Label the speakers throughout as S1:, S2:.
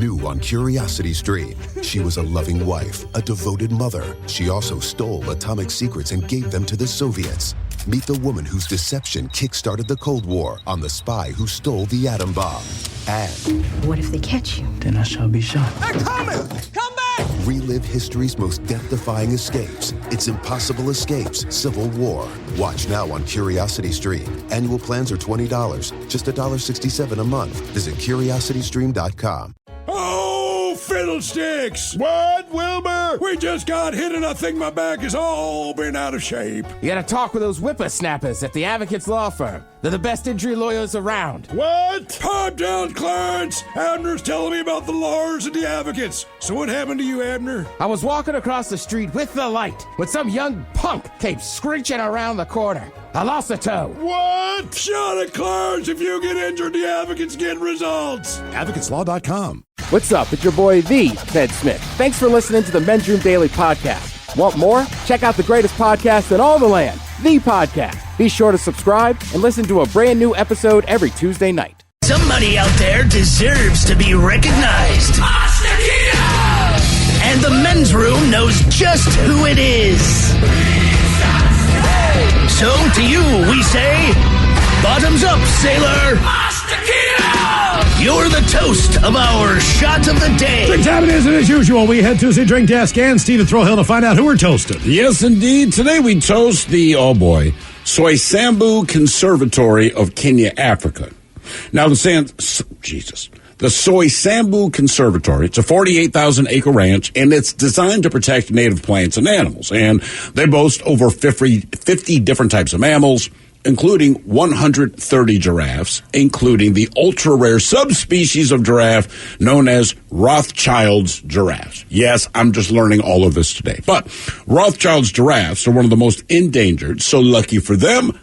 S1: New on Curiosity Stream. She was a loving wife, a devoted mother. She also stole atomic secrets and gave them to the Soviets. Meet the woman whose deception kick-started the Cold War on The Spy Who Stole the Atom Bomb. And
S2: what if they catch you?
S3: Then I shall be shot.
S4: They're coming! Come back!
S1: relive history's most death-defying escapes. It's Impossible Escapes, Civil War. Watch now on Curiosity Stream. Annual plans are $20, just $1.67 a month. Visit curiositystream.com.
S5: Oh, fiddlesticks!
S6: What, Wilbur?
S5: We just got hit and I think my back is all been out of shape.
S7: You gotta talk with those whippersnappers at the Advocates Law Firm. They're the best injury lawyers around.
S6: What?
S5: Pipe down, Clarence! Abner's telling me about the lawyers and the advocates. So what happened to you, Abner?
S7: I was walking across the street with the light when some young punk came screeching around the corner. I lost a toe.
S6: What?
S5: Shut it, Clarence! If you get injured, the advocates get results.
S6: AdvocatesLaw.com.
S8: What's up? It's your boy, the Ted Smith. Thanks for listening to the Men's Room Daily Podcast. Want more? Check out the greatest podcast in all the land, The Podcast. Be sure to subscribe and listen to a brand new episode every Tuesday night.
S9: Somebody out there deserves to be recognized. And the Men's Room knows just who it is. So to you, we say, bottoms up, sailor. You're the toast of our shot of the day.
S10: Drink time it is, and as usual, we head to the drink desk and Stephen Throwhill to find out who we're toasting.
S6: Yes, indeed. Today we toast the, Soy Sambu Conservatory of Kenya, Africa. Now, the Soy Sambu Conservatory, it's a 48,000-acre ranch, and it's designed to protect native plants and animals. And they boast over 50 different types of mammals, including 130 giraffes, including the ultra-rare subspecies of giraffe known as Rothschild's giraffes. Yes, I'm just learning all of this today. But Rothschild's giraffes are one of the most endangered, so lucky for them,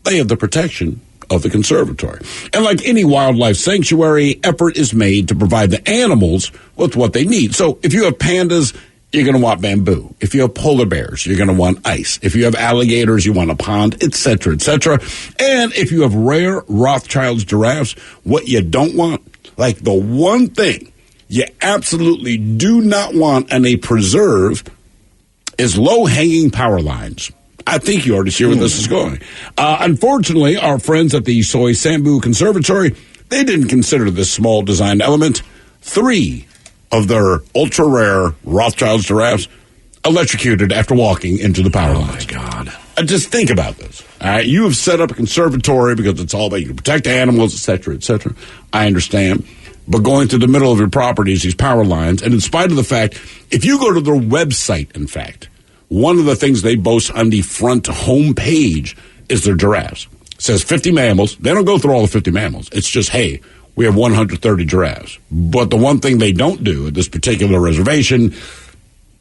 S6: they have the protection of the conservatory. And like any wildlife sanctuary, effort is made to provide the animals with what they need. So if you have pandas, you're going to want bamboo. If you have polar bears, you're going to want ice. If you have alligators, you want a pond, etc., etc. And if you have rare Rothschild's giraffes, what you don't want, like the one thing you absolutely do not want in a preserve, is low-hanging power lines. I think you already see where this is going. Unfortunately, our friends at the Soy Sambu Conservatory, they didn't consider this small design element. 3 of their ultra-rare Rothschild's giraffes electrocuted after walking into the power lines.
S10: Oh, my God.
S6: Just think about this. All right, you have set up a conservatory because it's all about you to protect animals, et cetera, et cetera. I understand. But going through the middle of your property is these power lines, and in spite of the fact, if you go to their website, in fact, one of the things they boast on the front home page is their giraffes. It says 50 mammals. They don't go through all the 50 mammals. It's just, hey, we have 130 giraffes. But the one thing they don't do at this particular reservation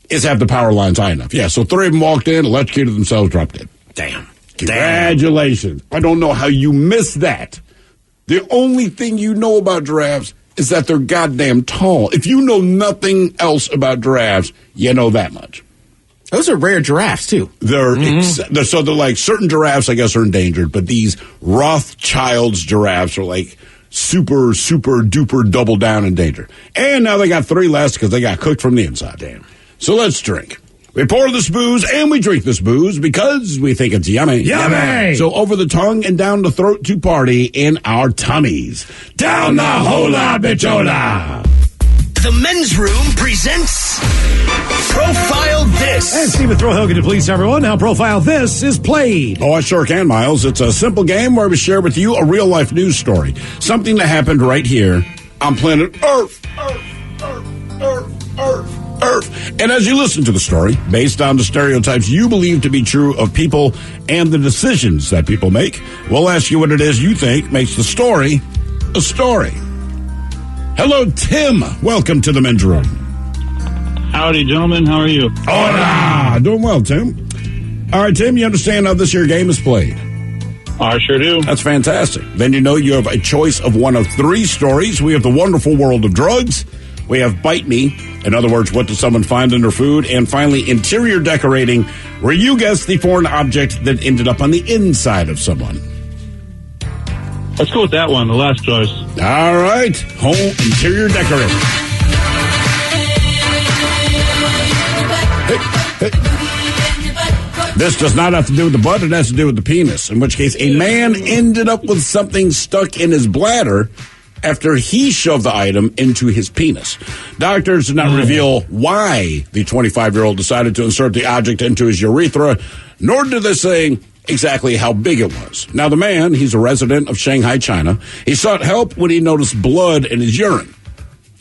S6: is have the power lines high enough. Yeah, so 3 of them walked in, electrocuted themselves, dropped dead.
S10: Damn.
S6: Congratulations. I don't know how you missed that. The only thing you know about giraffes is that they're goddamn tall. If you know nothing else about giraffes, you know that much.
S7: Those are rare giraffes, too.
S6: They're like certain giraffes, I guess, are endangered, but these Rothschild's giraffes are like super, super duper double down endangered. And now they got 3 less because they got cooked from the inside. Damn. So let's drink. We pour this booze and we drink this booze because we think it's yummy.
S10: Yummy!
S6: So over the tongue and down the throat to party in our tummies. Down the hola bichola!
S9: The Men's Room presents Profile This.
S10: And Stephen Throwhill, can you please tell everyone how Profile This is played?
S6: Oh, I sure can, Miles. It's a simple game where we share with you a real-life news story. Something that happened right here on planet Earth. Earth. And as you listen to the story, based on the stereotypes you believe to be true of people and the decisions that people make, we'll ask you what it is you think makes the story a story. Hello, Tim. Welcome to the Men's Room.
S11: Howdy, gentlemen. How are you?
S6: Hola. Doing well, Tim. All right, Tim, you understand how this here game is played?
S11: I sure do.
S6: That's fantastic. Then you know you have a choice of one of 3 stories. We have the wonderful world of drugs. We have Bite Me. In other words, what does someone find in their food? And finally, interior decorating, where you guess the foreign object that ended up on the inside of someone.
S11: Let's go with that one, the last choice.
S6: All right. Home interior decorating. This does not have to do with the butt, it has to do with the penis, in which case a man ended up with something stuck in his bladder after he shoved the item into his penis. Doctors did not reveal why the 25-year-old decided to insert the object into his urethra, nor did they say exactly how big it was. Now, the man, he's a resident of Shanghai, China. He sought help when he noticed blood in his urine.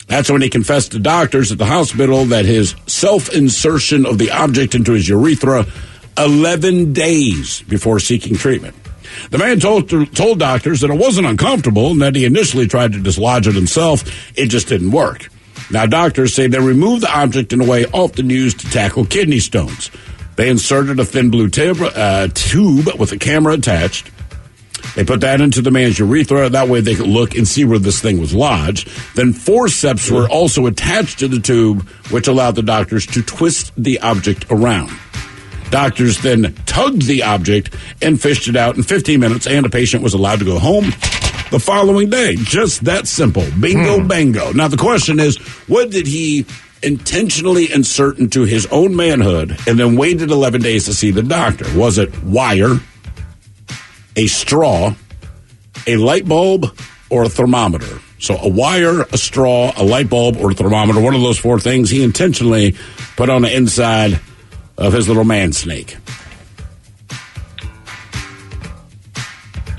S6: That's when he confessed to doctors at the hospital that his self-insertion of the object into his urethra 11 days before seeking treatment. The man told doctors that it wasn't uncomfortable and that he initially tried to dislodge it himself. It just didn't work. Now, doctors say they removed the object in a way often used to tackle kidney stones. They inserted a thin blue tube with a camera attached. They put that into the man's urethra. That way they could look and see where this thing was lodged. Then forceps were also attached to the tube, which allowed the doctors to twist the object around. Doctors then tugged the object and fished it out in 15 minutes, and the patient was allowed to go home the following day. Just that simple. Bingo, bango. Now, the question is, what did he intentionally insert into his own manhood and then waited 11 days to see the doctor? Was it wire, a straw, a light bulb, or a thermometer? So a wire, a straw, a light bulb, or a thermometer, one of those four things he intentionally put on the inside of his little man snake.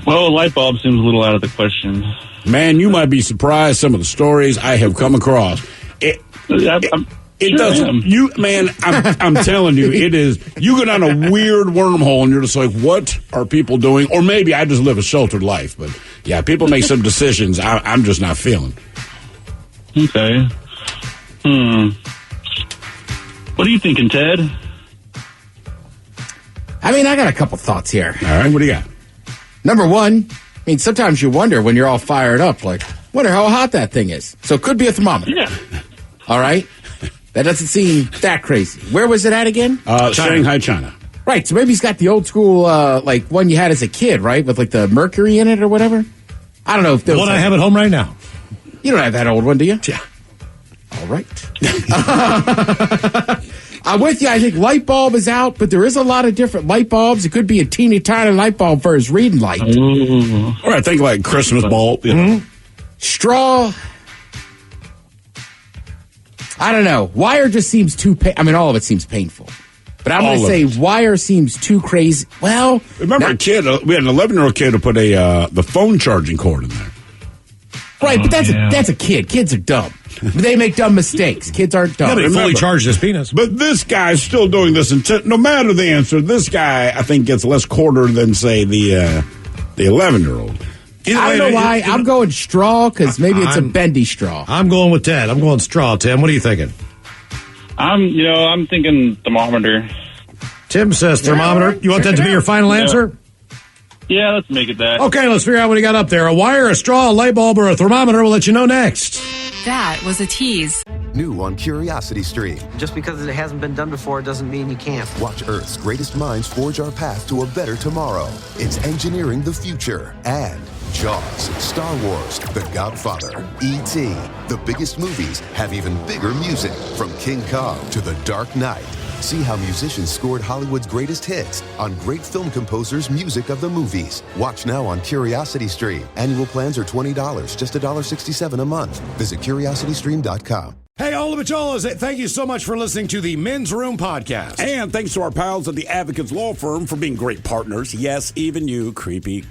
S11: Well, a light bulb seems a little out of the question.
S6: Man, you might be surprised some of the stories I have come across. It doesn't. You, man, I'm telling you, it is. You go down a weird wormhole, and you're just like, what are people doing? Or maybe I just live a sheltered life. But yeah, people make some decisions I'm just not feeling.
S11: Okay. What are you thinking, Ted?
S8: I mean, I got a couple thoughts here.
S6: All right, what do you got?
S8: Number one, I mean, sometimes you wonder when you're all fired up, like, wonder how hot that thing is. So it could be a thermometer.
S11: Yeah.
S8: All right? That doesn't seem that crazy. Where was it at again?
S6: Shanghai, China.
S8: Right, so maybe he's got the old school, like, one you had as a kid, right? With, like, the mercury in it or whatever? I don't know if there was...
S10: One I have at home right now.
S8: You don't have that old one, do you?
S10: Yeah.
S8: All right. I'm with you. I think light bulb is out, but there is a lot of different light bulbs. It could be a teeny tiny light bulb for his reading light.
S6: Or I think like Christmas bulb. You know.
S8: Straw. I don't know. Wire just seems too... I mean, all of it seems painful. But I'm going to say wire seems too crazy. Well...
S6: Remember a kid, we had an 11-year-old kid who put the phone charging cord in there.
S8: Right, but that's a kid. Kids are dumb. They make dumb mistakes. Kids aren't dumb.
S10: Yeah, but he fully charged his penis.
S6: But this guy's still doing this. No matter the answer, this guy, I think, gets less quarter than, say, the 11-year-old.
S8: I don't know why. I'm going straw because maybe it's a bendy straw.
S10: I'm going with Ted. I'm going straw, Tim. What are you thinking?
S11: I'm thinking thermometer.
S10: Tim says thermometer. You want that to be your final answer?
S11: Yeah, let's make it that.
S10: Okay, let's figure out what he got up there. A wire, a straw, a light bulb, or a thermometer. We'll let you know next.
S2: That was a tease.
S1: New on Curiosity Stream.
S3: Just because it hasn't been done before doesn't mean you can't.
S1: Watch Earth's greatest minds forge our path to a better tomorrow. It's engineering the future. And Jaws, Star Wars, The Godfather, E.T. The biggest movies have even bigger music. From King Kong to The Dark Knight. See how musicians scored Hollywood's greatest hits on great film composers' music of the movies. Watch now on Curiosity Stream. Annual plans are $20, just $1.67 a month. Visit CuriosityStream.com.
S5: Hey, all of it, thank you so much for listening to the Men's Room Podcast.
S6: And thanks to our pals at the Advocates Law Firm for being great partners. Yes, even you, creepy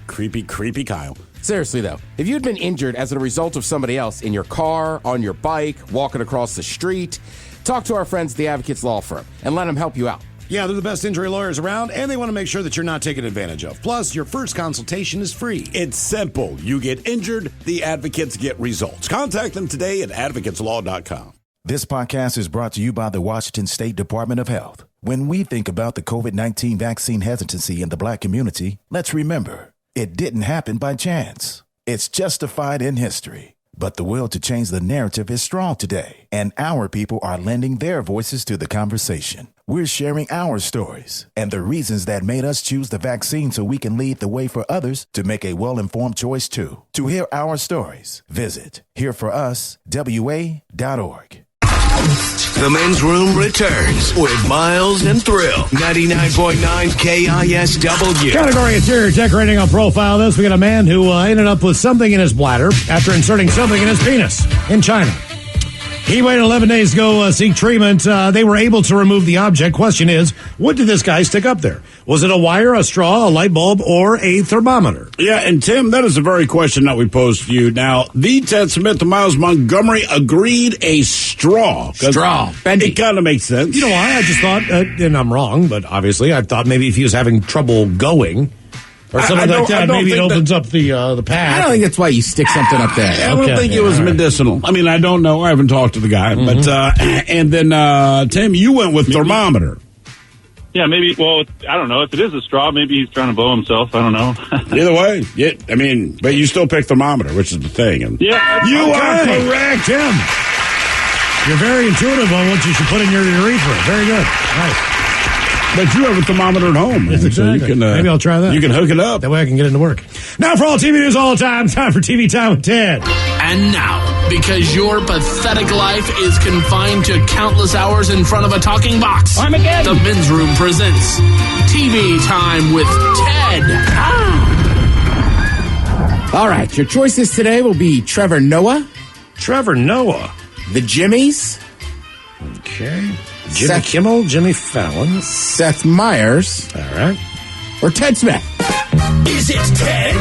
S6: Kyle.
S8: Seriously, though, if you'd been injured as a result of somebody else in your car, on your bike, walking across the street, talk to our friends at the Advocates Law Firm and let them help you out.
S5: Yeah, they're the best injury lawyers around, and they want to make sure that you're not taken advantage of. Plus, your first consultation is free.
S6: It's simple. You get injured, the advocates get results. Contact them today at advocateslaw.com.
S12: This podcast is brought to you by the Washington State Department of Health. When we think about the COVID-19 vaccine hesitancy in the Black community, let's remember, it didn't happen by chance. It's justified in history. But the will to change the narrative is strong today, and our people are lending their voices to the conversation. We're sharing our stories and the reasons that made us choose the vaccine so we can lead the way for others to make a well-informed choice too. To hear our stories, visit hereforuswa.org.
S9: The Men's Room returns with Miles and Thrill. 99.9 KISW.
S10: Category interior decorating. I'll profile this. We got a man who ended up with something in his bladder after inserting something in his penis in China. He waited 11 days to go seek treatment. They were able to remove the object. Question is, what did this guy stick up there? Was it a wire, a straw, a light bulb, or a thermometer?
S6: Yeah, and Tim, that is the very question that we posed to you. Now, the Ted Smith and Miles Montgomery agreed a straw.
S8: Straw. Bendy.
S6: It kind of makes sense.
S10: You know why? I just thought, and I'm wrong, but obviously I thought maybe if he was having trouble going or something like that, maybe it opens up the path.
S8: I don't think that's why you stick something up there.
S6: I don't think it was medicinal. I mean, I don't know. I haven't talked to the guy. But and then, Tim, you went with thermometer.
S11: Yeah, maybe. Well, I don't know. If it is a straw, maybe he's trying to blow himself. I don't know.
S6: Either way, I mean, but you still pick thermometer, which is the thing. And
S11: yeah,
S6: you are correct, Tim.
S10: You're very intuitive on what you should put in your urethra. Very good. Nice.
S6: But you have a thermometer at home.
S10: Yes, exactly.
S6: So you can,
S10: maybe I'll try that.
S6: You can hook it up.
S10: That way I can get into work. Now for all TV news all the time for TV Time with Ted.
S13: And now, because your pathetic life is confined to countless hours in front of a talking box,
S10: Armageddon.
S13: The Men's Room presents TV Time with Ted.
S8: All right, your choices today will be Trevor Noah.
S10: Trevor Noah.
S8: The Jimmys.
S10: Okay. Jimmy Kimmel, Jimmy Fallon.
S8: Seth Meyers.
S10: All right.
S8: Or Ted Smith.
S9: Is it Ted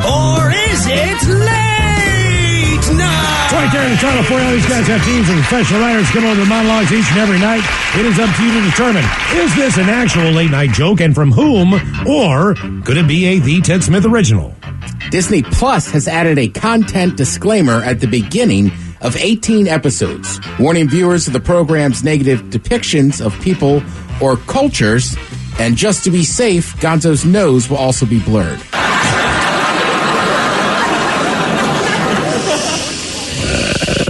S9: or is it late night?
S10: Right there in the title for you. These guys have teams of professional writers come over the monologues each and every night. It is up to you to determine, is this an actual late night joke and from whom? Or could it be a The Ted Smith original?
S8: Disney Plus has added a content disclaimer at the beginning of 18 episodes, warning viewers of the program's negative depictions of people or cultures, and just to be safe, Gonzo's nose will also be blurred.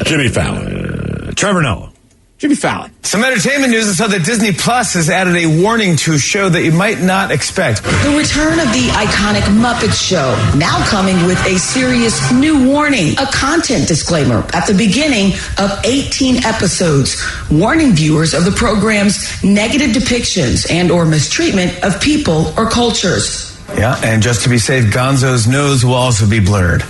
S6: Jimmy Fallon.
S10: Trevor Noah.
S8: Jimmy Fallon.
S14: Some entertainment news is so that Disney Plus has added a warning to a show that you might not expect.
S15: The return of the iconic Muppet Show, now coming with a serious new warning, a content disclaimer at the beginning of 18 episodes, warning viewers of the program's negative depictions and or mistreatment of people or cultures.
S14: Yeah, and just to be safe, Gonzo's nose will also be blurred.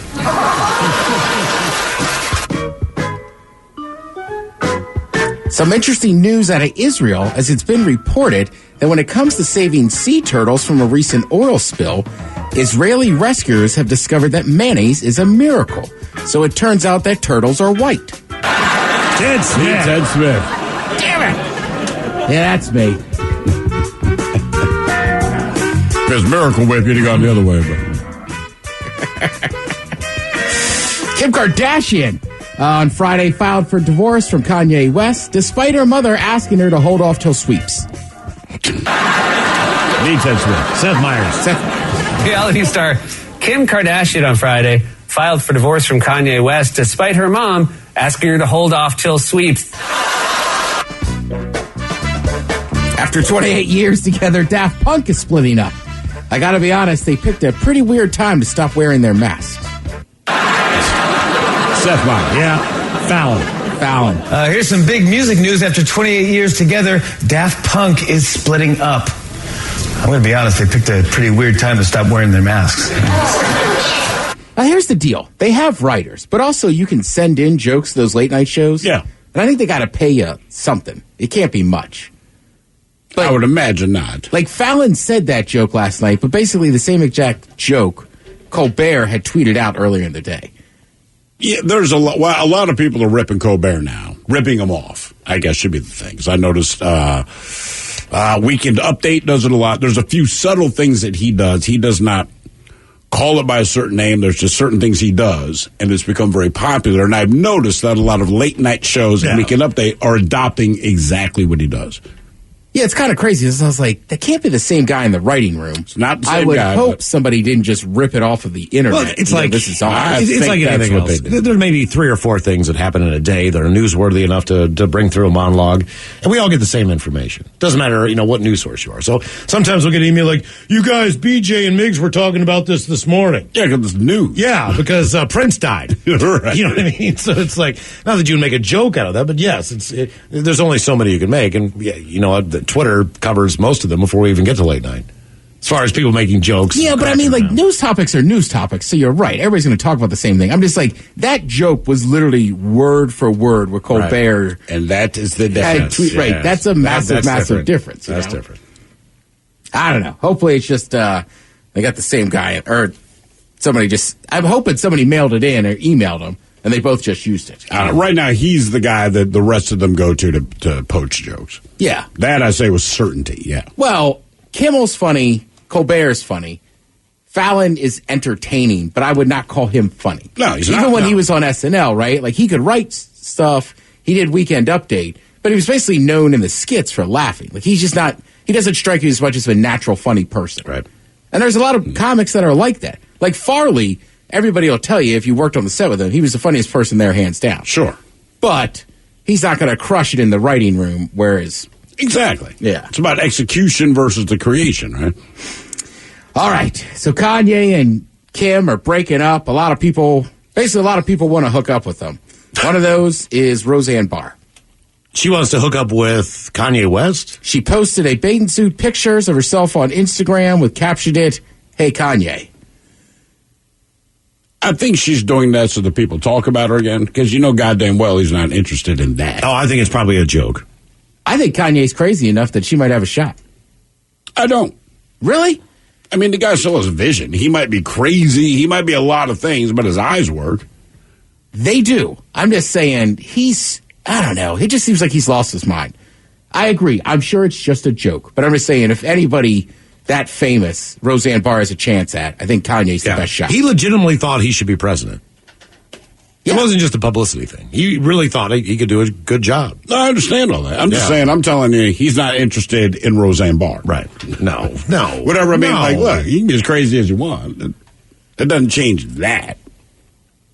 S8: Some interesting news out of Israel, as it's been reported that when it comes to saving sea turtles from a recent oil spill, Israeli rescuers have discovered that mayonnaise is a miracle. So it turns out that turtles are white.
S10: Ted Smith.
S6: Ted Smith.
S8: Damn it! Yeah, that's me.
S6: Because Miracle Whip, you'd have gone the other way. But
S8: Kim Kardashian on Friday filed for divorce from Kanye West, despite her mother asking her to hold off till sweeps.
S10: Ted Smith. Seth Meyers.
S16: Reality star Kim Kardashian on Friday filed for divorce from Kanye West, despite her mom asking her to hold off till sweeps.
S8: After 28 years together, Daft Punk is splitting up. I gotta be honest, they picked a pretty weird time to stop wearing their masks.
S6: Seth Meyers.
S10: Yeah. Fallon.
S14: Here's some big music news. After 28 years together, Daft Punk is splitting up. I'm going to be honest, they picked a pretty weird time to stop wearing their masks.
S8: Now, here's the deal. They have writers, but also you can send in jokes to those late night shows.
S6: Yeah.
S8: And I think they got to pay you something. It can't be much. But,
S6: I would imagine not.
S8: Like Fallon said that joke last night, but basically the same exact joke Colbert had tweeted out earlier in the day.
S6: Yeah, there's a lot of people are ripping Colbert now, ripping him off, I guess should be the thing. 'Cause I noticed Weekend Update does it a lot. There's a few subtle things that he does. He does not call it by a certain name. There's just certain things he does, and it's become very popular. And I've noticed that a lot of late night shows and Weekend Update are adopting exactly what he does.
S8: Yeah, it's kind of crazy. So I was like, that can't be the same guy in the writing room.
S6: It's not the same
S8: I would
S6: guy,
S8: hope
S6: but-
S8: somebody didn't just rip it off of the internet.
S10: Well, it's like
S8: this is ours.
S10: it's like anything else. There may be 3 or 4 things that happen in a day that are newsworthy enough to bring through a monologue, and we all get the same information. Doesn't matter, what news source you are. So sometimes we'll get an email like, "You guys, BJ and Miggs were talking about this morning."
S6: Yeah, because it's news.
S10: Yeah, because Prince died.
S6: Right.
S10: You know what I mean? So it's like, not that you would make a joke out of that, but yes, there's only so many you can make, and yeah, Twitter covers most of them before we even get to late night. As far as people making jokes.
S8: Yeah, but I mean, news topics are news topics, so you're right. Everybody's going to talk about the same thing. I'm just like, that joke was literally word for word with Colbert.
S6: Right. And that is the difference.
S8: Right, that's a massive difference.
S6: That's different.
S8: I don't know. Hopefully it's just, they got the same guy, or somebody I'm hoping somebody mailed it in or emailed them, and they both just used it.
S6: Right now, he's the guy that the rest of them go to poach jokes.
S8: Yeah.
S6: That, I say, was certainty, yeah.
S8: Well, Kimmel's funny. Colbert's funny. Fallon is entertaining, but I would not call him funny.
S6: No, he's not.
S8: Even when he was on SNL, right? Like, he could write stuff. He did Weekend Update, but he was basically known in the skits for laughing. Like, he's just not, he doesn't strike you as much as a natural funny person.
S6: Right.
S8: And there's a lot of comics that are like that. Like Farley, everybody will tell you if you worked on the set with him, he was the funniest person there, hands down.
S6: Sure.
S8: But he's not going to crush it in the writing room, whereas...
S6: Exactly.
S8: Yeah.
S6: It's about execution versus the creation, right?
S8: All right. So Kanye and Kim are breaking up. A lot of people want to hook up with them. One of those is Roseanne Barr.
S10: She wants to hook up with Kanye West?
S8: She posted a bathing suit pictures of herself on Instagram with captioned it, "Hey Kanye."
S6: I think she's doing that so the people talk about her again, because goddamn well he's not interested in that.
S10: Oh, I think it's probably a joke.
S8: I think Kanye's crazy enough that she might have a shot.
S6: I don't.
S8: Really?
S6: I mean, the guy still has a vision. He might be crazy. He might be a lot of things, but his eyes work.
S8: They do. I'm just saying I don't know. It just seems like he's lost his mind. I agree. I'm sure it's just a joke. But I'm just saying, if anybody that famous Roseanne Barr has a chance at, I think Kanye's the best shot.
S10: He legitimately thought he should be president.
S8: Yeah.
S10: It wasn't just a publicity thing. He really thought he could do a good job.
S6: I understand all that. I'm just saying, I'm telling you, he's not interested in Roseanne Barr.
S10: Right. No.
S6: Whatever. I mean, look, you can be as crazy as you want. It doesn't change that.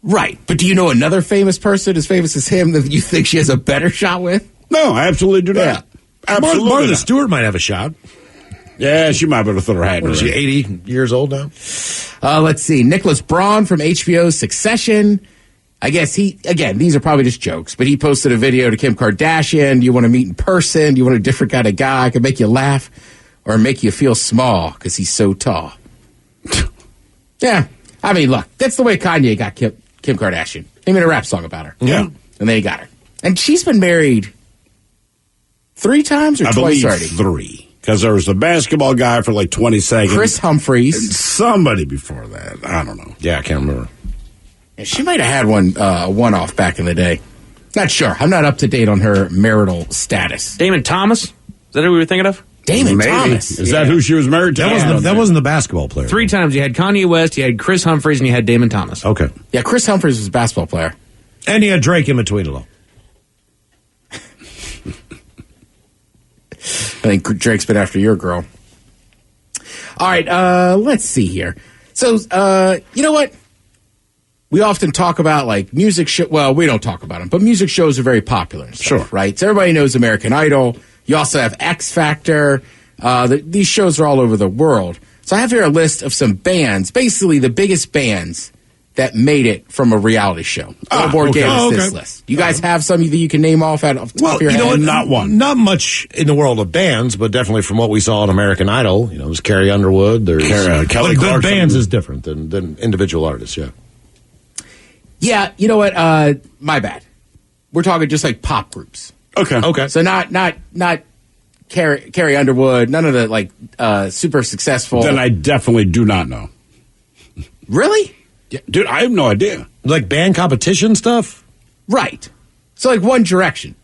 S8: Right. But do you know another famous person as famous as him that you think she has a better shot with?
S6: No, I absolutely do not.
S8: Yeah.
S6: Absolutely
S10: Martha
S6: not.
S10: Stewart might have a shot.
S6: Yeah, she might be able to throw her hat in.
S10: What is she, 80 years old now?
S8: Let's see. Nicholas Braun from HBO's Succession. I guess these are probably just jokes, but he posted a video to Kim Kardashian. Do you want to meet in person? Do you want a different kind of guy? I can make you laugh or make you feel small because he's so tall. Yeah. I mean, look, that's the way Kanye got Kim Kardashian. He made a rap song about her.
S6: Yeah.
S8: And they got her. And she's been married 3 times or twice already?
S6: 3. Because there was the basketball guy for like 20 seconds.
S8: Chris Humphries.
S6: And somebody before that. I don't know.
S10: Yeah, I can't remember.
S8: And she might have had one-off back in the day. Not sure. I'm not up to date on her marital status.
S17: Damon Thomas? Is that who we were thinking of?
S8: Damon Thomas.
S6: Is that who she was married to?
S10: That wasn't the basketball player.
S17: 3 times. You had Kanye West, you had Chris Humphries, and you had Damon Thomas.
S10: Okay.
S8: Yeah, Chris Humphries was a basketball player.
S10: And he had Drake in between it all.
S8: I think Drake's been after your girl. All right, let's see here. So, you know what? We often talk about, like, music show. Well, we don't talk about them, but music shows are very popular and stuff, right? So everybody knows American Idol. You also have X Factor. These shows are all over the world. So I have here a list of some bands, basically the biggest bands that made it from a reality show. Billboard gave us this list. You guys have some that you can name off at off the top of your head?
S10: What?
S6: Not one.
S10: Not much in the world of bands, but definitely from what we saw on American Idol. There's Carrie Underwood. There's
S6: Kelly
S10: Clarkson.
S6: Clarkson.
S10: Bands is different than individual artists, yeah.
S8: Yeah, you know what? My bad. We're talking just like pop groups.
S6: Okay.
S8: So not Carrie Underwood, none of the like super successful.
S6: Then I definitely do not know.
S8: Really?
S6: Yeah, dude, I have no idea.
S10: Like band competition stuff?
S8: Right. So like One Direction.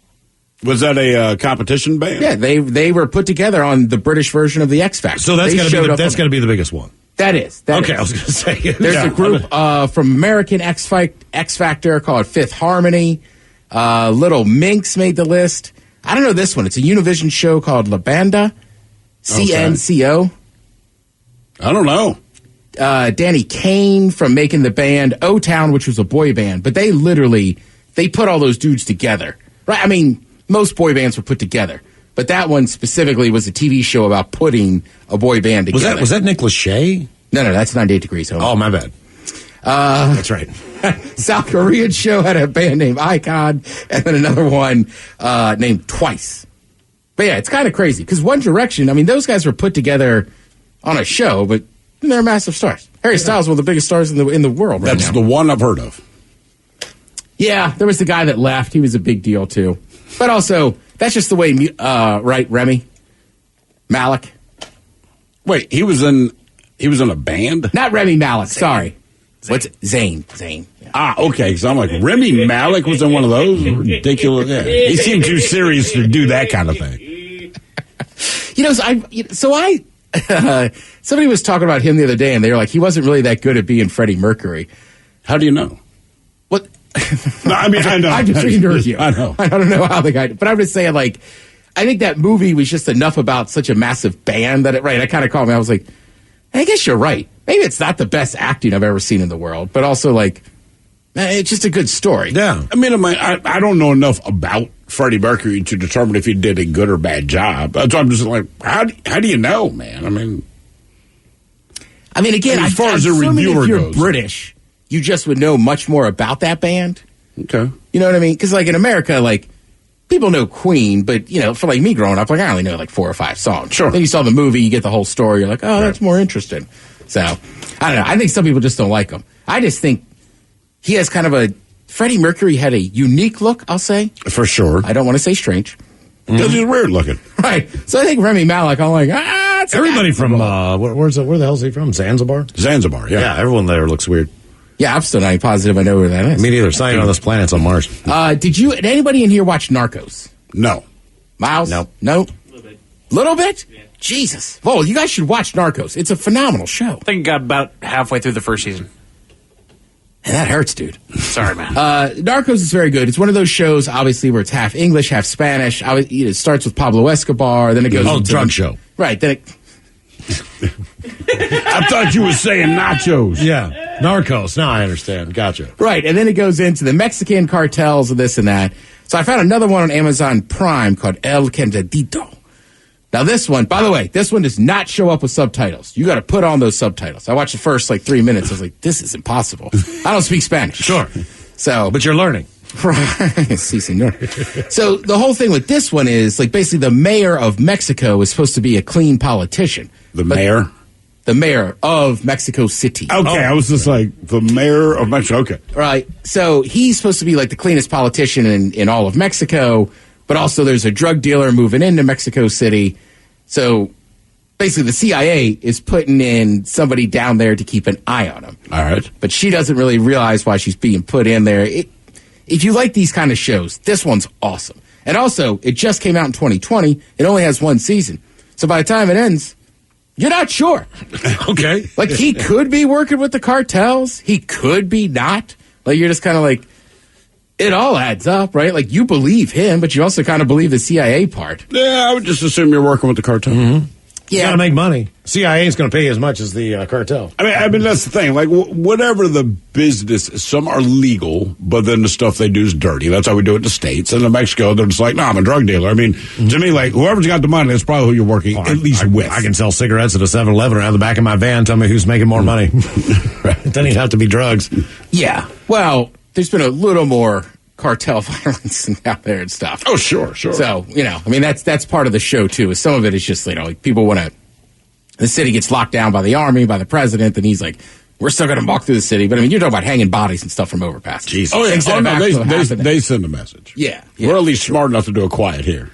S6: Was that a competition band?
S8: Yeah, they were put together on the British version of the X Factor.
S10: So that's got to be the biggest one.
S8: That is.
S10: Okay, I was going to say.
S8: There's a group from American X Factor called Fifth Harmony. Little Minx made the list. I don't know this one. It's a Univision show called La Banda, CNCO.
S6: I don't know.
S8: Danny Kaye from making the band O-Town, which was a boy band, but they put all those dudes together, right? I mean, most boy bands were put together, but that one specifically was a TV show about putting a boy band together.
S10: Was that Nick Lachey?
S8: No, that's 98 Degrees Home.
S10: Oh, my bad. That's right.
S8: South Korean show had a band named Icon, and then another one named Twice. But yeah, it's kind of crazy because One Direction, I mean, those guys were put together on a show, but they're massive stars. Harry Styles, one of the biggest stars in the world right now.
S6: That's the one I've heard of.
S8: Yeah, there was the guy that left. He was a big deal, too. But also, that's just the way, right, Remy Malik?
S6: Wait, he was in a band?
S8: Not Remy Malik, sorry. What's Zayn? Yeah.
S6: Ah, okay, because I'm like, Remy Malik was in one of those? Ridiculous. Yeah. He seemed too serious to do that kind of thing.
S8: Somebody was talking about him the other day, and they were like, he wasn't really that good at being Freddie Mercury.
S6: How do you know?
S8: What?
S6: No, I mean, I know.
S8: I'm just agreeing with you.
S6: I know.
S8: I don't know how the guy, but I'm just saying, like, I think that movie was just enough about such a massive band that I kind of called me. I was like, I guess you're right. Maybe it's not the best acting I've ever seen in the world, but also, like, it's just a good story.
S6: Yeah. I mean, I don't know enough about Freddie Mercury to determine if he did a good or bad job. So I'm just like, how do you know, man? I mean,
S8: again,
S6: as far as a reviewer
S8: if you're
S6: goes,
S8: British, you just would know much more about that band.
S6: Okay.
S8: You know what I mean? Because, like, in America, like, people know Queen, but, for, like, me growing up, like, I only know, like, 4 or 5 songs.
S6: Sure.
S8: Then you saw the movie, you get the whole story, you're like, oh, that's more interesting. So, I don't know. I think some people just don't like him. I just think he has kind of Freddie Mercury had a unique look, I'll say.
S6: For sure.
S8: I don't want to say strange.
S6: Because he's weird looking.
S8: Right. So I think Remy Malik, I'm like, it's
S10: everybody from, where the hell is he from? Zanzibar?
S6: Zanzibar, yeah.
S10: Yeah, everyone there looks weird.
S8: Yeah, I'm still not positive I know where that is.
S10: Me neither. It's not even on this planet. It's on Mars.
S8: Did anybody in here watch Narcos?
S6: No.
S8: Miles?
S10: No.
S8: No? Little bit? Yeah. Jesus. Well, you guys should watch Narcos. It's a phenomenal show.
S17: I think I got about halfway through the first season.
S8: And that hurts, dude.
S17: Sorry, man.
S8: Narcos is very good. It's one of those shows, obviously, where it's half English, half Spanish. It starts with Pablo Escobar, then it goes into
S6: drug show.
S8: Right. Then it...
S6: I thought you were saying nachos.
S10: Yeah. Narcos. Now I understand. Gotcha.
S8: Right. And then it goes into the Mexican cartels and this and that. So I found another one on Amazon Prime called El Candidito. Now this one, by the way, this one does not show up with subtitles. You got to put on those subtitles. I watched the first 3 minutes. I was like, this is impossible. I don't speak Spanish.
S10: Sure.
S8: So,
S10: but you're learning.
S8: Right. Si, senor. So the whole thing with this one is basically the mayor of Mexico is supposed to be a clean politician.
S6: The mayor?
S8: The mayor of Mexico City.
S6: Okay, I was just like, the mayor of Mexico. Okay.
S8: Right. So he's supposed to be the cleanest politician in all of Mexico. But also there's a drug dealer moving into Mexico City. So basically the CIA is putting in somebody down there to keep an eye on him.
S6: All right.
S8: But she doesn't really realize why she's being put in there. If you like these kind of shows, this one's awesome. And also, it just came out in 2020. It only has 1 season. So by the time it ends, you're not sure.
S6: Okay.
S8: He could be working with the cartels. He could be not. You're just kind of it all adds up, right? You believe him, but you also kind of believe the CIA part.
S6: Yeah, I would just assume you're working with the cartel.
S10: Mm-hmm. Yeah. You got to make money. CIA is going to pay as much as the cartel.
S6: I mean, that's the thing. Whatever the business, some are legal, but then the stuff they do is dirty. That's how we do it in the States. And in Mexico, they're just I'm a drug dealer. I mean, to me, whoever's got the money, that's probably who you're working at least with.
S10: I can sell cigarettes at a 7-Eleven around the back of my van. Tell me who's making more money. It doesn't even have to be drugs.
S8: Yeah. Well, there's been a little more cartel violence out there and stuff.
S6: Oh, sure.
S8: So, that's part of the show, too. Some of it is just, people want to... The city gets locked down by the army, by the president, and he's like, we're still going to walk through the city. But, you're talking about hanging bodies and stuff from overpasses.
S6: Jesus. Oh, yeah. They send a message.
S8: Yeah.
S6: We're at least smart enough to do it quiet here.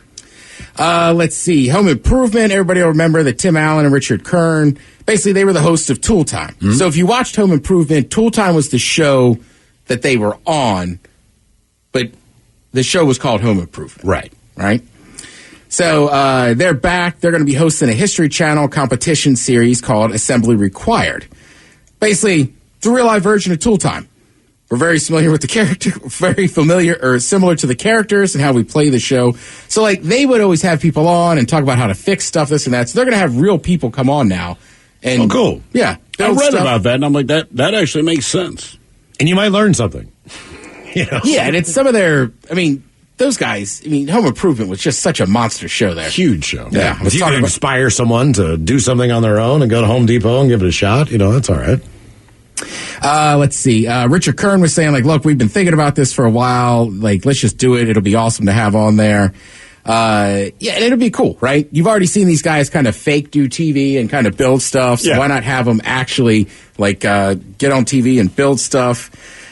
S8: Let's see. Home Improvement. Everybody will remember that Tim Allen and Richard Kern, basically, they were the hosts of Tool Time. Mm-hmm. So if you watched Home Improvement, Tool Time was the show that they were on, but the show was called Home Improvement. Right? So they're back. They're going to be hosting a History Channel competition series called Assembly Required. Basically, it's a real-life version of Tool Time. We're very familiar with the character, very familiar or similar to the characters and how we play the show. So, like, they would always have people on and talk about how to fix stuff, this and that. So they're going to have real people come on now. And,
S6: cool.
S8: Yeah.
S6: I read about that, and I'm like, that actually makes sense.
S10: And you might learn something.
S8: Yeah, and it's some of their, those guys, Home Improvement was just such a monster show there.
S6: Huge show.
S10: Yeah. If you can inspire someone to do something on their own and go to Home Depot and give it a shot, that's all right.
S8: Let's see. Richard Kern was saying, like, look, we've been thinking about this for a while. Like, let's just do it. It'll be awesome to have on there. And it'll be cool, right? You've already seen these guys kind of fake do TV and kind of build stuff. So why not have them actually, like, get on TV and build stuff?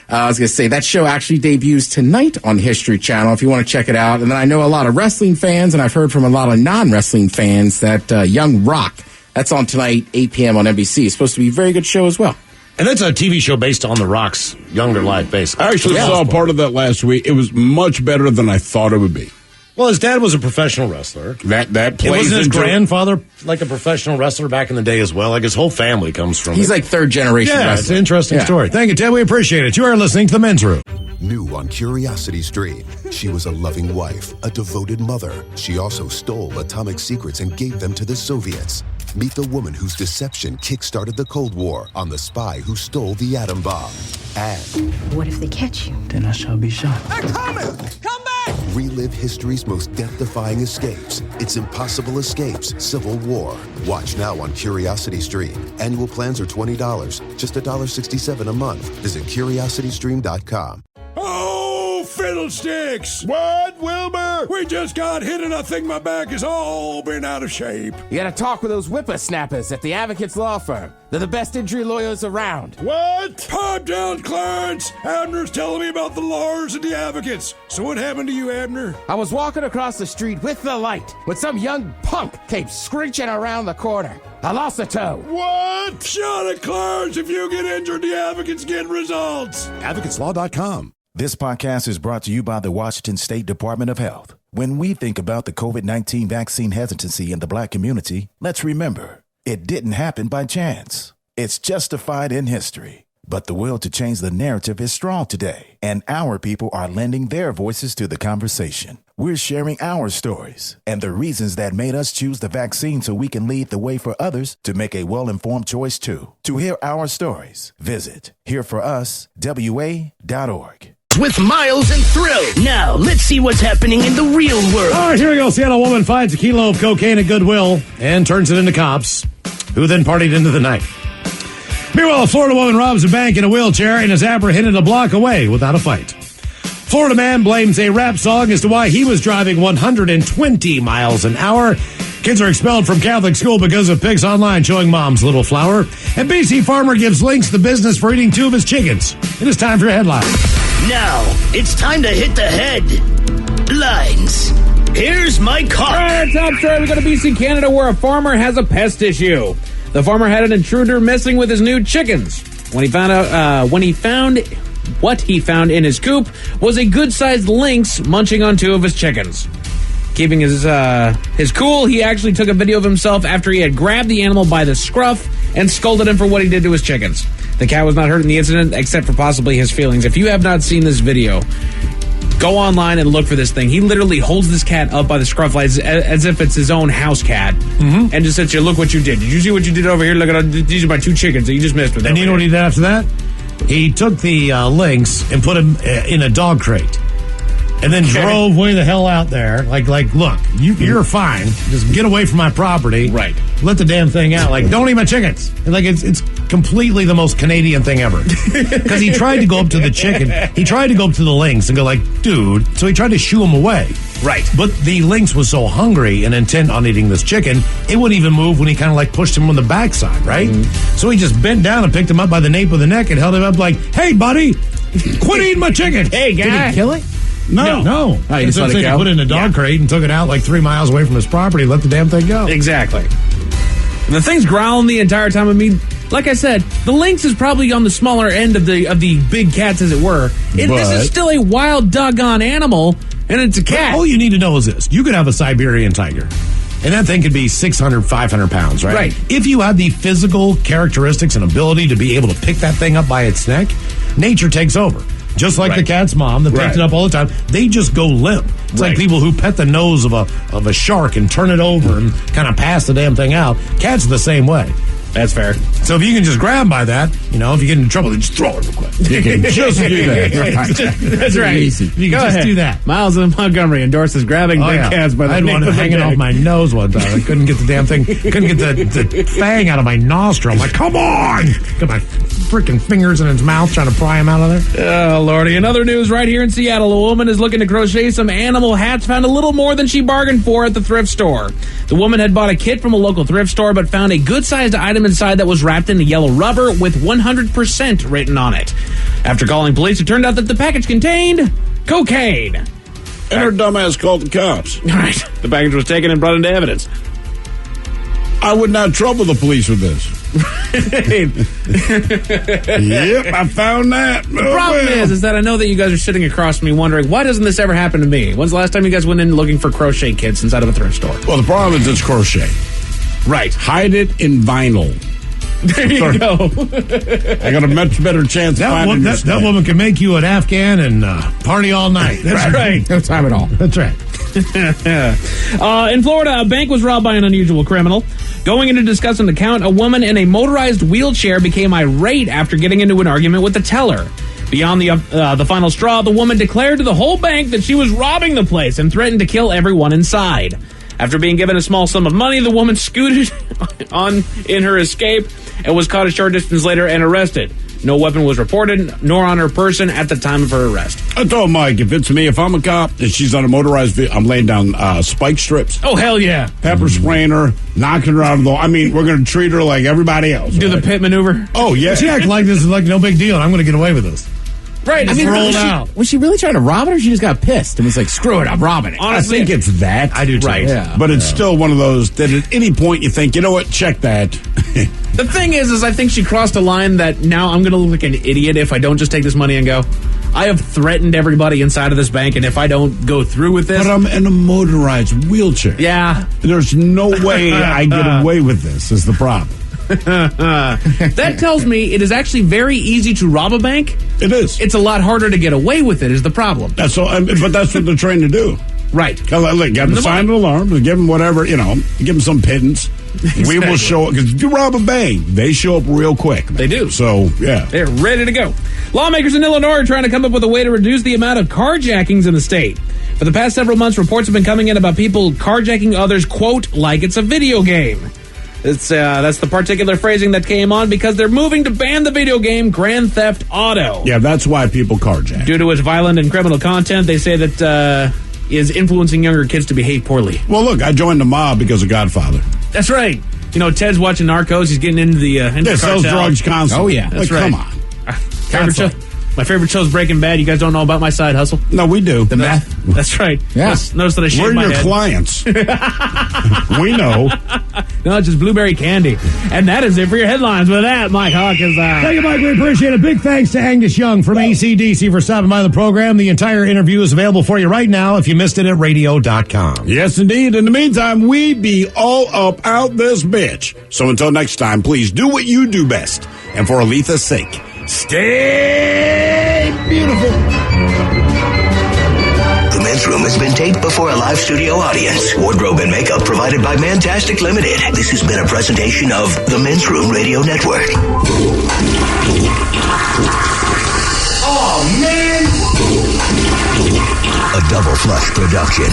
S8: I was going to say, that show actually debuts tonight on History Channel if you want to check it out. And then I know a lot of wrestling fans, and I've heard from a lot of non-wrestling fans that Young Rock, that's on tonight, 8 p.m. on NBC. It's supposed to be a very good show as well.
S10: And that's a TV show based on The Rock's younger life, basically.
S6: I actually saw part of that last week. It was much better than I thought it would be.
S10: Well, his dad was a professional wrestler.
S6: That plays
S10: wasn't his grandfather like a professional wrestler back in the day as well? Like his whole family comes from
S8: He's like third generation wrestler.
S10: It's an interesting story. Thank you, Ted. We appreciate it. You are listening to The Men's Room.
S1: New on Curiosity Stream, she was a loving wife, a devoted mother. She also stole atomic secrets and gave them to the Soviets. Meet the woman whose deception kick-started the Cold War on the spy who stole the atom bomb. And
S18: what if they catch you?
S19: Then I shall be shot.
S4: They're coming! Come back!
S1: relive history's most death-defying escapes. It's Impossible Escapes, Civil War. Watch now on Curiosity Stream. Annual plans are $20, just $1.67 a month. Visit curiositystream.com.
S5: Oh, fiddlesticks! What, Wilbur? We just got hit and I think my back has all been out of shape.
S7: You gotta talk with those whippersnappers at the Advocates Law Firm. They're the best injury lawyers around.
S5: What? Pipe down, Clarence! Abner's telling me about the lawyers and the advocates. So what happened to you, Abner?
S7: I was walking across the street with the light when some young punk came screeching around the corner. I lost a toe.
S5: What? Shut it, Clarence! If you get injured, the advocates get results.
S12: AdvocatesLaw.com. This podcast is brought to you by the Washington State Department of Health. When we think about the COVID-19 vaccine hesitancy in the Black community, let's remember, it didn't happen by chance. It's justified in history. But the will to change the narrative is strong today, and our people are lending their voices to the conversation. We're sharing our stories and the reasons that made us choose the vaccine so we can lead the way for others to make a well-informed choice too. To hear our stories, visit hereforuswa.org.
S9: With Miles and Thrill. Now, let's see what's happening in the real world.
S10: All right, here we go. Seattle woman finds a kilo of cocaine at Goodwill and turns it into cops, who then partied into the night. Meanwhile, a Florida woman robs a bank in a wheelchair and is apprehended a block away without a fight. Florida man blames a rap song as to why he was driving 120 miles an hour. Kids are expelled from Catholic school because of pics online showing mom's little flower. And BC farmer gives links to business for eating 2 of his chickens. It is time for your headlines.
S9: Now, it's time to hit the headlines. Here's my car.
S17: All right, top story. We go to BC, Canada, where a farmer has a pest issue. The farmer had an intruder messing with his new chickens. What he found in his coop was a good-sized lynx munching on 2 of his chickens. Keeping his cool, he actually took a video of himself after he had grabbed the animal by the scruff and scolded him for what he did to his chickens. The cat was not hurt in the incident, except for possibly his feelings. If you have not seen this video, go online and look for this thing. He literally holds this cat up by the scruff as if it's his own house cat, and just sits here, look what you did. Did you see what you did over here? Look at these are my 2 chickens that you just messed with.
S10: And you know what he did after that? He took the lynx and put him in a dog crate. And then drove way the hell out there. Like, look, you're fine. Just get away from my property.
S17: Right.
S10: Let the damn thing out. Like, don't eat my chickens. And like, it's completely the most Canadian thing ever. Because he tried to go up to the chicken. He tried to go up to the lynx and go like, dude. So he tried to shoo him away.
S17: Right.
S10: But the lynx was so hungry and intent on eating this chicken, it wouldn't even move when he kind of like pushed him on the backside, right? So he just bent down and picked him up by the nape of the neck and held him up like, hey, buddy, quit eating my chicken.
S17: Hey, guy.
S8: Did he kill it?
S10: No.
S17: Oh, you just let it go?
S10: He put it in a dog crate and took it out like 3 miles away from his property, let the damn thing go.
S17: Exactly. And the thing's growling the entire time. I mean, like I said, the lynx is probably on the smaller end of the big cats, as it were. This is still a wild, doggone animal, and it's a cat.
S10: All you need to know is this. You could have a Siberian tiger, and that thing could be 600, 500 pounds, right?
S17: Right.
S10: If you have the physical characteristics and ability to be able to pick that thing up by its neck, nature takes over. Just like the cat's mom that picked it up all the time, they just go limp. It's like people who pet the nose of a shark and turn it over and kind of pass the damn thing out. Cats are the same way.
S17: That's fair.
S10: So if you can just grab by that, if you get into trouble, then just throw it real quick. You can just do that.
S17: That's right.
S10: Easy. You can just do that.
S17: Miles in Montgomery endorses grabbing big cats by the
S10: I had
S17: neck
S10: one
S17: of the
S10: hanging
S17: neck.
S10: off my nose one time. I couldn't get the damn thing, couldn't get the fang out of my nostril. I'm like, come on! Got my freaking fingers in its mouth trying to pry him out of there.
S17: Oh, Lordy. In other news, right here in Seattle, a woman is looking to crochet some animal hats, found a little more than she bargained for at the thrift store. The woman had bought a kit from a local thrift store, but found a good-sized item inside that was wrapped in yellow rubber with 100% written on it. After calling police, it turned out that the package contained cocaine.
S6: And her dumbass called the cops.
S17: All right. The package was taken and brought into evidence.
S6: I would not trouble the police with this. Yep, I found that.
S17: The problem is that I know that you guys are sitting across from me wondering, why doesn't this ever happen to me? When's the last time you guys went in looking for crochet kits inside of a thrift store?
S6: Well, the problem is it's crochet.
S17: Right.
S6: Hide it in vinyl.
S17: There you go.
S6: I got a much better chance of finding
S10: that woman can make you an Afghan and party all night.
S17: That's right.
S10: No time at all. That's right.
S17: In Florida, a bank was robbed by an unusual criminal. Going into discussing the count, a woman in a motorized wheelchair became irate after getting into an argument with the teller. Beyond the final straw, the woman declared to the whole bank that she was robbing the place and threatened to kill everyone inside. After being given a small sum of money, the woman scooted on in her escape and was caught a short distance later and arrested. No weapon was reported, nor on her person at the time of her arrest.
S6: I told Mike, if it's me, if I'm a cop and she's on a motorized vehicle, I'm laying down spike strips.
S17: Oh, hell yeah.
S6: Pepper spraying her, knocking her out of the... I mean, we're going to treat her like everybody else.
S17: Do the pit maneuver?
S6: Oh, yeah.
S10: She acted like this is like no big deal. I'm going to get away with this.
S17: Right.
S8: I mean,
S10: rolled out.
S8: was she really trying to rob it, or she just got pissed and was like, screw it, I'm robbing it?
S6: Honestly, I think it's that.
S10: I do too.
S6: Right.
S8: Yeah.
S6: But it's still one of those that at any point you think, you know what, check that.
S17: The thing is I think she crossed a line that now I'm going to look like an idiot if I don't just take this money and go. I have threatened everybody inside of this bank, and if I don't go through with this...
S6: But I'm in a motorized wheelchair.
S17: Yeah.
S6: There's no way I get away with this is the problem.
S17: That tells me it is actually very easy to rob a bank.
S6: It is.
S17: It's a lot harder to get away with it is the problem.
S6: That's all, but that's what they're trained to do.
S17: Right.
S6: Look, give them sign an alarm, give them whatever, give them some pittance. Exactly. We will show up, because if you rob a bank, they show up real quick.
S17: They do.
S6: So, yeah.
S17: They're ready to go. Lawmakers in Illinois are trying to come up with a way to reduce the amount of carjackings in the state. For the past several months, reports have been coming in about people carjacking others, quote, like it's a video game. That's the particular phrasing that came on because they're moving to ban the video game Grand Theft Auto.
S6: Yeah, that's why people carjack.
S17: Due to its violent and criminal content, they say that is influencing younger kids to behave poorly.
S6: Well, look, I joined the mob because of Godfather.
S17: That's right. Ted's watching Narcos. He's getting into the into
S6: sells drugs constantly.
S17: Oh, yeah. That's right.
S6: Come on.
S17: My favorite show is Breaking Bad. You guys don't know about my side hustle?
S6: No, we do.
S17: The meth? That's right.
S8: Yeah.
S17: Notice that I shaved my head.
S6: We're your clients. We know.
S17: No, it's just blueberry candy. And that is it for your headlines. With that, Mike Hawk is
S10: Thank you, Mike. We appreciate it. Big thanks to Angus Young from AC/DC for stopping by the program. The entire interview is available for you right now if you missed it at radio.com.
S6: Yes, indeed. In the meantime, we be all up out this bitch. So until next time, please do what you do best. And for Aletha's sake, stay beautiful.
S9: The Men's Room has been taped before a live studio audience. Wardrobe and makeup provided by Mantastic Limited. This has been a presentation of the Men's Room Radio Network. Oh, man! A Double Flush production.